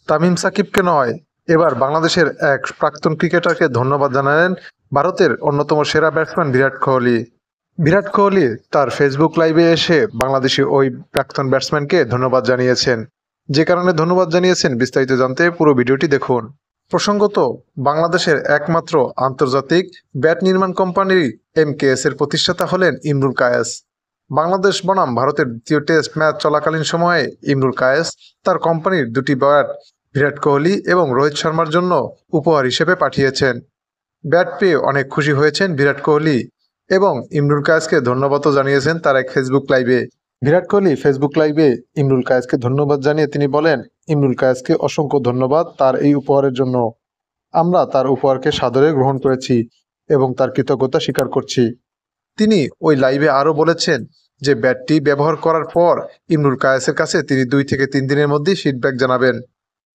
তামিম সাকিবকে নয়, এবার বাংলাদেশের এক প্রাক্তন ক্রিকেটারকে ধন্যবাদ জানালেন ভারতের অন্যতম সেরা ব্যাটসম্যান বিরাট কোহলি। বিরাট কোহলি তার ফেসবুক লাইভে এসে বাংলাদেশি ওই প্রাক্তন ব্যাটসম্যানকে ধন্যবাদ জানিয়েছেন। যে কারণে ধন্যবাদ জানিয়েছেন বিস্তারিত জানতে পুরো ভিডিওটি দেখুন। প্রসঙ্গত, বাংলাদেশের একমাত্র আন্তর্জাতিক ব্যাট নির্মাণ কোম্পানি এমকেএস এর প্রতিষ্ঠাতা হলেন ইমরুল কায়েস। বাংলাদেশ বনাম ভারতের দ্বিতীয় টেস্ট ম্যাচ চলাকালীন সময়ে ইমরুল কায়েস তার কোম্পানির দুটি ব্যাট বিরাট কোহলি এবং রোহিত শর্মার জন্য উপহার হিসেবে পাঠিয়েছেন। ব্যাট পেয়ে অনেক খুশি হয়েছেন বিরাট কোহলি এবং ইমরুল কায়েসকে ধন্যবাদও জানিয়েছেন তার এক ফেসবুক লাইভে। বিরাট কোহলি ফেসবুক লাইভে ইমরুল কায়েসকে ধন্যবাদ জানিয়ে তিনি বলেন, ইমরুল কায়েসকে অসংখ্য ধন্যবাদ তার এই উপহারের জন্য। আমরা তার উপহারকে সাদরে গ্রহণ করেছি এবং তার কৃতজ্ঞতা স্বীকার করছি। তিনি ওই লাইভে আরও বলেছেন যে ব্যাটটি ব্যবহার করার পর ইমরুল কায়েসের কাছে তিনি 2 থেকে 3 দিনের মধ্যেই ফিডব্যাক জানাবেন।